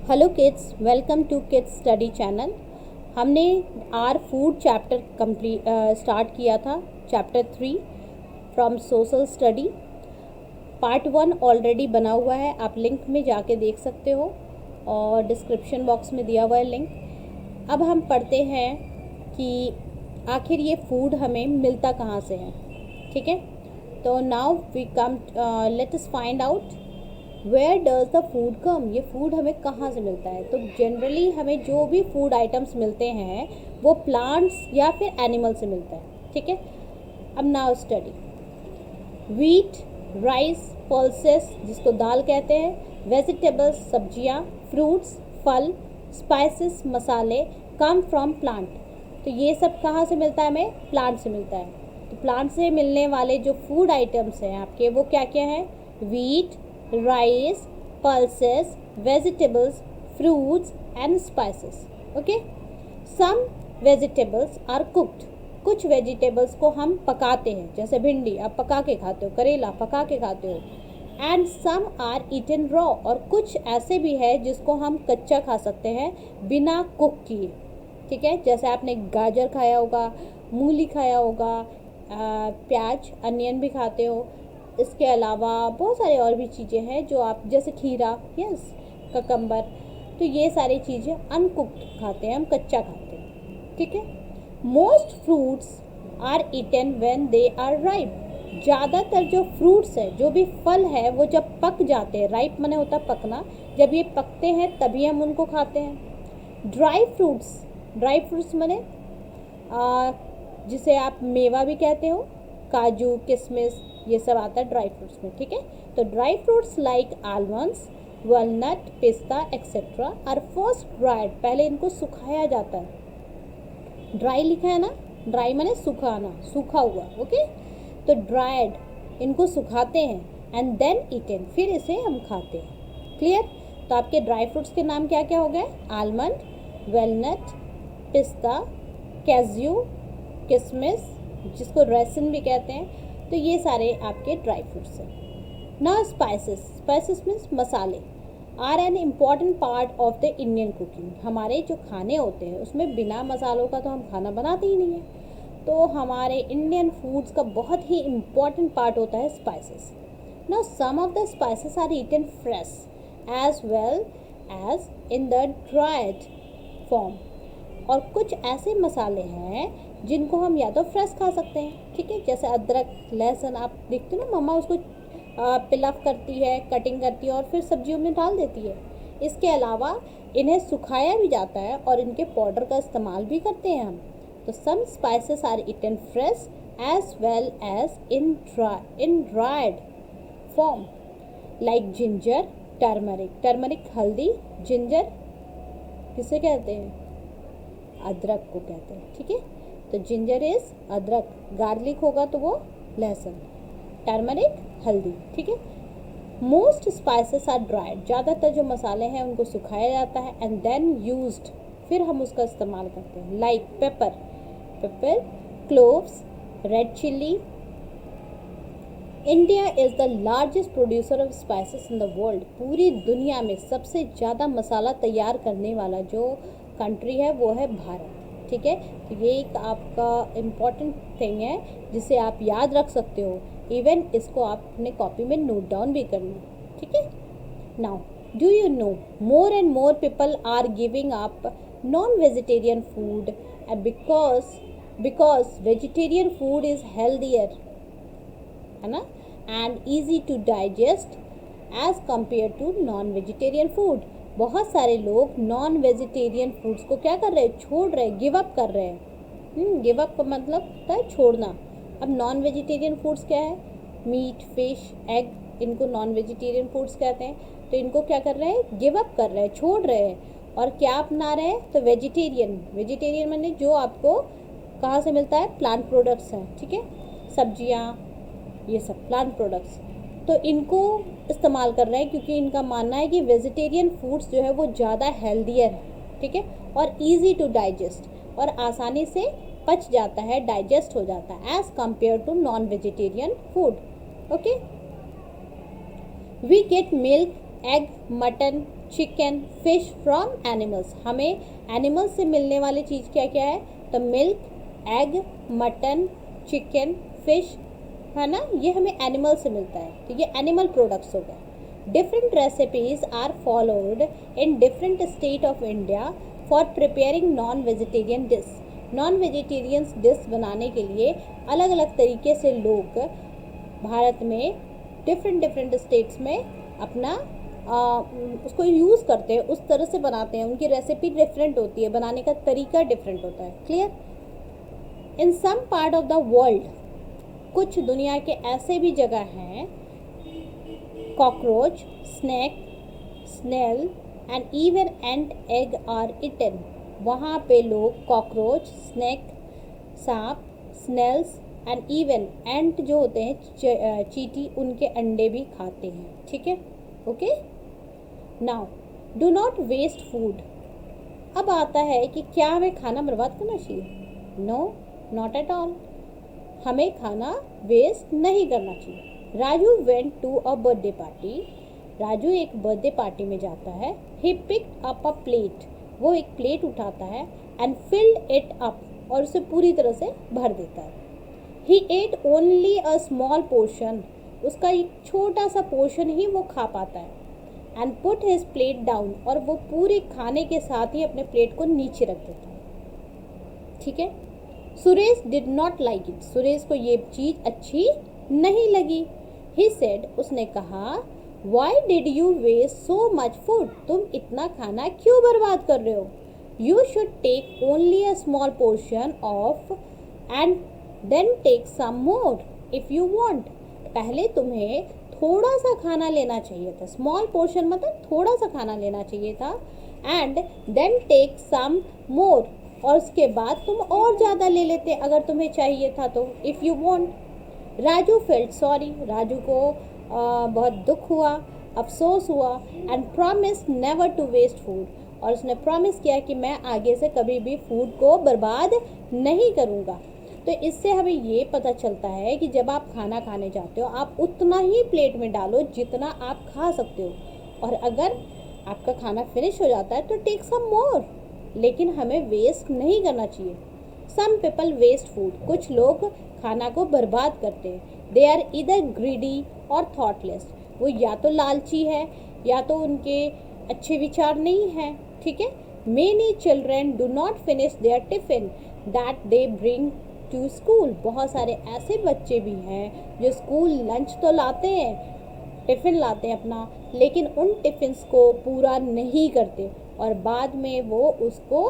Hello kids, welcome to kids study channel. हमने our food chapter start किया था, chapter 3 from social study. Part 1 already बना हुआ है, आप लिंक में जाके देख सकते हो और डिस्क्रिप्शन बॉक्स में दिया हुआ है लिंक। अब हम पढ़ते हैं कि आखिर ये फूड हमें मिलता कहाँ से है। ठीक है, तो now we come, let us find out where does the food come. ये फूड हमें कहाँ से मिलता है। तो जनरली हमें जो भी फूड आइटम्स मिलते हैं वो प्लांट्स या फिर एनिमल से मिलता है। ठीक है, अब now study. Wheat, rice, pulses जिसको दाल कहते हैं, वेजिटेबल्स सब्जियाँ, फ्रूट्स फल, स्पाइसेस मसाले कम फ्रॉम प्लांट। तो ये सब कहाँ से मिलता है हमें? प्लांट से मिलता है। तो प्लांट से मिलने वाले जो फूड आइटम्स हैं आपके, वो क्या क्या हैं? Wheat, rice, pulses, vegetables, fruits and spices. Okay, some vegetables are cooked. कुछ वेजिटेबल्स को हम पकाते हैं, जैसे भिंडी आप पका के खाते हो, करेला पका के खाते हो। And some are eaten raw, और कुछ ऐसे भी है जिसको हम कच्चा खा सकते हैं बिना कुक किए। ठीक है, जैसे आपने गाजर खाया होगा, मूली खाया होगा, प्याज अनियन भी खाते हो। इसके अलावा बहुत सारे और भी चीज़ें हैं जो आप, जैसे खीरा, यस, ककम्बर। तो ये सारी चीज़ें अनकुक्ड खाते हैं, हम कच्चा खाते हैं। ठीक है, most fruits are eaten when they are ripe. ज़्यादातर जो फ्रूट्स हैं, जो भी फल है, वो जब पक जाते हैं, राइप माने होता है पकना, जब ये पकते हैं तभी हम उनको खाते हैं। ड्राई फ्रूट्स माने जिसे आप मेवा भी कहते हो, काजू, किशमिश, ये सब आता है ड्राई फ्रूट्स में। ठीक है, तो dry fruits like almonds, walnut, पिस्ता एक्सेट्रा आर फर्स्ट ड्राइड। पहले इनको सुखाया जाता है। ड्राई लिखा है ना, ड्राई माने सुखाना, सूखा हुआ। ओके, तो ड्राइड इनको सुखाते हैं एंड देन ईटन, फिर इसे हम खाते हैं। क्लियर? तो आपके ड्राई फ्रूट्स के नाम क्या क्या हो गए? आलमंड, वेलनट, पिस्ता, कैज्यू, किशमिश जिसको रेसिन भी कहते हैं। तो ये सारे आपके ड्राई फ्रूट्स हैं। ना स्पाइसेस मीन्स मसाले are an important part of the Indian cooking. हमारे जो खाने होते हैं उसमें बिना मसालों का तो हम खाना बनाते ही नहीं है। तो हमारे इंडियन फूड्स का बहुत ही इम्पॉर्टेंट पार्ट होता है स्पाइसेस। ना some of the spices are eaten fresh as well as in the dried form. और कुछ ऐसे मसाले हैं जिनको हम या तो फ्रेश खा सकते हैं, ठीक है, जैसे अदरक, लहसुन। आप देखते हो ना, मम्मा उसको पिलअप करती है, कटिंग करती है और फिर सब्जियों में डाल देती है। इसके अलावा इन्हें सुखाया भी जाता है और इनके पाउडर का इस्तेमाल भी करते हैं हम। तो some spices are eaten fresh as well as in dried form like ginger, turmeric हल्दी, जिंजर किसे कहते हैं? अदरक को कहते हैं। ठीक है, तो जिंजर इज अदरक, गार्लिक होगा तो वो लहसुन, टर्मरिक हल्दी। ठीक है, मोस्ट स्पाइसेस आर ड्राइड। ज़्यादातर जो मसाले हैं उनको सुखाया जाता है एंड देन यूज्ड, फिर हम उसका इस्तेमाल करते हैं। Like paper, cloves, red chilli. India is the largest producer of spices in the world. पूरी दुनिया में सबसे ज़्यादा मसाला तैयार करने वाला जो कंट्री है वो है भारत। ठीक है, तो ये एक आपका इम्पॉर्टेंट थिंग है जिसे आप याद रख सकते हो। इवन इसको आप अपने कॉपी में नोट डाउन भी करना। ठीक है, now do you know more and more people are giving up non vegetarian food because vegetarian food is healthier, है ना, and easy to digest as compare to non vegetarian food. बहुत सारे लोग non vegetarian foods को क्या कर रहे हैं? छोड़ रहे हैं, गिव अप कर रहे हैं। गिव अप का मतलब होता है छोड़ना। अब नॉन वेजिटेरियन फूड्स क्या है? मीट, फिश, एग, इनको नॉन वेजिटेरियन फूड्स कहते हैं। तो इनको क्या कर रहे हैं? गिव अप कर रहे हैं, छोड़ रहे हैं। और क्या अपना रहे हैं? तो वेजिटेरियन मैंने जो आपको कहाँ से मिलता है? प्लांट प्रोडक्ट्स हैं। ठीक है, सब्जियाँ, ये सब प्लांट प्रोडक्ट्स। तो इनको इस्तेमाल कर रहे हैं क्योंकि इनका मानना है कि वेजिटेरियन फूड्स जो है वो ज़्यादा हेल्दियर है। ठीक है, और इजी टू डाइजेस्ट, और आसानी से पच जाता है, डाइजेस्ट हो जाता है as compare to non vegetarian food. Okay, we get milk, egg, mutton, chicken, fish from animals. हमें एनिमल्स से मिलने वाली चीज़ क्या क्या है? तो milk, egg, mutton, chicken, fish, है ना, ये हमें एनिमल से मिलता है, तो ये एनिमल प्रोडक्ट्स हो गए। Different recipes are followed in different state of India for preparing non vegetarian dish. Non vegetarian dish बनाने के लिए अलग अलग तरीके से लोग भारत में डिफरेंट डिफरेंट स्टेट्स में अपना उसको यूज़ करते हैं, उस तरह से बनाते हैं। उनकी रेसिपी डिफरेंट होती है, बनाने का तरीका डिफरेंट होता है। Clear? In some part of the world, कुछ दुनिया के ऐसे भी जगह हैं, cockroach, snake, snail and even ant egg are eaten. वहाँ पे लोग कॉकरोच, स्नेक, सांप, स्नेल्स एंड इवन एंट जो होते हैं चींटी, उनके अंडे भी खाते हैं। ठीक है, okay. Now do not waste food. अब आता है कि क्या हमें खाना बर्बाद करना चाहिए? No, not at all. हमें खाना वेस्ट नहीं करना चाहिए। Raju went to a birthday party. Raju एक बर्थडे पार्टी में जाता है। He picked up a plate. वो एक प्लेट उठाता है एंड फिल्ड इट अप, और उसे पूरी तरह से भर देता है। He ate only a small portion. उसका एक छोटा सा पोर्शन ही वो खा पाता है। And put his plate down, और वो पूरे खाने के साथ ही अपने प्लेट को नीचे रख देता है। ठीक है। Suresh did not like it. Suresh को ये चीज़ अच्छी नहीं लगी। ही सेड, उसने कहा, why did you waste so much food. तुम इतना खाना क्यों बर्बाद कर रहे हो? You should take only a small portion of and then take some more if you want. पहले तुम्हें थोड़ा सा खाना लेना चाहिए था। स्मॉल पोर्शन मतलब थोड़ा सा खाना लेना चाहिए था। एंड देन टेक सम मोर, और उसके बाद तुम और ज़्यादा ले लेते अगर तुम्हें चाहिए था तो, if you want. Raju felt sorry. Raju को बहुत दुख हुआ, अफसोस हुआ। And promise never to waste food, और उसने प्रॉमिस किया कि मैं आगे से कभी भी फूड को बर्बाद नहीं करूँगा। तो इससे हमें ये पता चलता है कि जब आप खाना खाने जाते हो, आप उतना ही प्लेट में डालो जितना आप खा सकते हो, और अगर आपका खाना फिनिश हो जाता है तो टेक सम मोर, लेकिन हमें वेस्ट नहीं करना चाहिए। Some people waste food. कुछ लोग खाना को बर्बाद करते हैं। दे आर इधर ग्रीडी और थॉटलेस। वो या तो लालची है या तो उनके अच्छे विचार नहीं हैं। ठीक है। Many children do not finish their tiffin that they bring to school. बहुत सारे ऐसे बच्चे भी हैं जो स्कूल लंच तो लाते हैं, टिफ़िन लाते हैं अपना, लेकिन उन टिफ़िन्स को पूरा नहीं करते, और बाद में वो उसको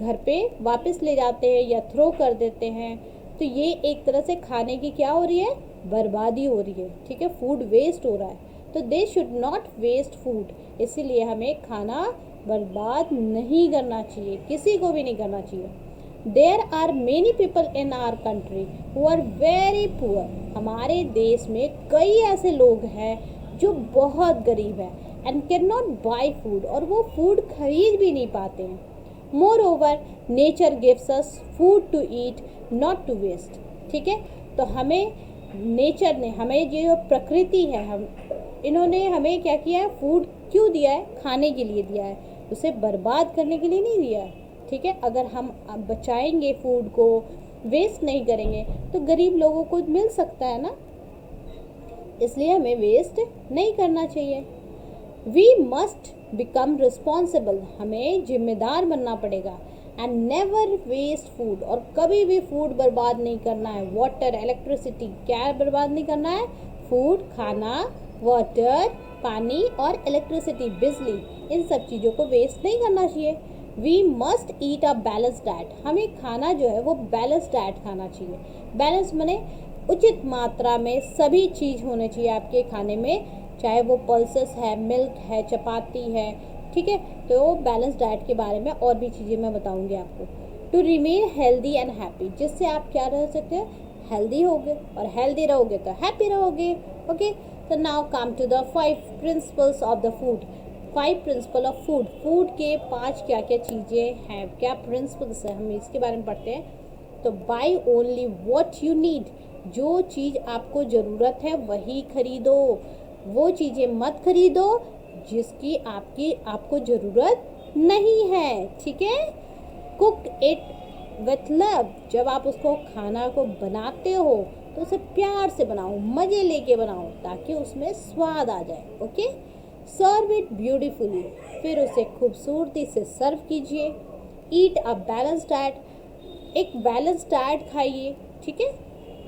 घर पे वापस ले जाते हैं या थ्रो कर देते हैं। तो ये एक तरह से खाने की क्या हो रही है? बर्बादी हो रही है। ठीक है, फूड वेस्ट हो रहा है। तो they should not waste food. इसीलिए हमें खाना बर्बाद नहीं करना चाहिए, किसी को भी नहीं करना चाहिए। There are many people in our country who are very poor. हमारे देश में कई ऐसे लोग हैं जो बहुत गरीब हैं, and can not buy food, और वो फूड खरीद भी नहीं पाते हैं। Moreover nature gives us food to eat not to waste. ठीक है। तो हमें नेचर ने, हमें जो प्रकृति है, हम इन्होंने हमें क्या किया है? फूड क्यों दिया है? खाने के लिए दिया है, उसे बर्बाद करने के लिए नहीं दिया है। ठीक है। अगर हम बचाएंगे फूड को, वेस्ट नहीं करेंगे, तो गरीब लोगों को मिल सकता है ना, इसलिए हमें वेस्ट नहीं करना चाहिए। We must become responsible. हमें जिम्मेदार बनना पड़ेगा। एंड नेवर वेस्ट फूड, और कभी भी फूड बर्बाद नहीं करना है। वाटर, इलेक्ट्रिसिटी, क्या बर्बाद नहीं करना है? फूड, खाना, वाटर, पानी और इलेक्ट्रिसिटी, बिजली, इन सब चीज़ों को वेस्ट नहीं करना चाहिए। We must eat a balance diet. हमें खाना जो है वो बैलेंस डाइट खाना चाहिए। बैलेंस माने उचित मात्रा में सभी चीज़ होने चाहिए आपके खाने में, चाहे वो पल्सेस है, मिल्क है, चपाती है। ठीक है। तो बैलेंस डाइट के बारे में और भी चीज़ें मैं बताऊंगी आपको। To remain healthy and happy, जिससे आप क्या रह सकते हो? हेल्दी होगे, और हेल्दी रहोगे तो हैप्पी रहोगे। ओके। तो now come to the 5 principles of the food. 5 principle of food. Food के 5 क्या क्या चीज़ें हैं, क्या प्रिंसिपल्स है, हम इसके बारे में पढ़ते हैं। तो buy only what you need. जो चीज़ आपको ज़रूरत है वही खरीदो, वो चीज़ें मत खरीदो जिसकी आपको ज़रूरत नहीं है, ठीक है। कुक इट विथ लव, जब आप उसको खाना को बनाते हो तो उसे प्यार से बनाओ, मज़े लेके बनाओ, ताकि उसमें स्वाद आ जाए, ओके। सर्व इट ब्यूटीफुली, फिर उसे खूबसूरती से सर्व कीजिए। ईट अ बैलेंस डाइट, एक बैलेंस डाइट खाइए, ठीक है।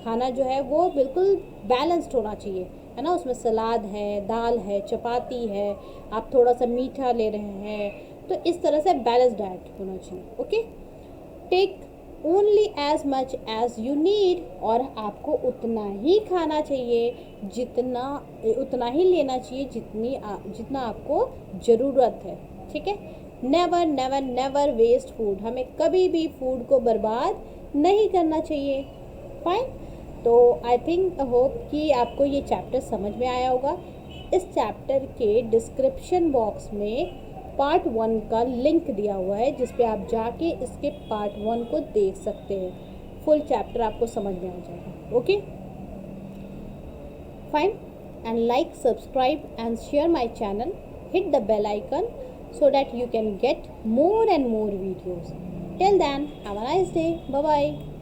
खाना जो है वो बिल्कुल बैलेंस्ड होना चाहिए, है ना। उसमें सलाद है, दाल है, चपाती है, आप थोड़ा सा मीठा ले रहे हैं, तो इस तरह से बैलेंस डाइट होना चाहिए, okay. Take only as much as you need, और आपको उतना ही खाना चाहिए, उतना ही लेना चाहिए जितना आपको ज़रूरत है, ठीक है। Never never never waste food, हमें कभी भी फूड को बर्बाद नहीं करना चाहिए। फाइन। तो आई थिंक होप कि आपको ये चैप्टर समझ में आया होगा। इस चैप्टर के डिस्क्रिप्शन बॉक्स में पार्ट 1 का लिंक दिया हुआ है, जिस पे आप जाके इसके पार्ट 1 को देख सकते हैं। फुल चैप्टर आपको समझ में आ जाएगा, okay. Fine. And like, subscribe and share my channel, hit the bell icon so that you can get more and more videos. Till then, have a nice day. Bye bye.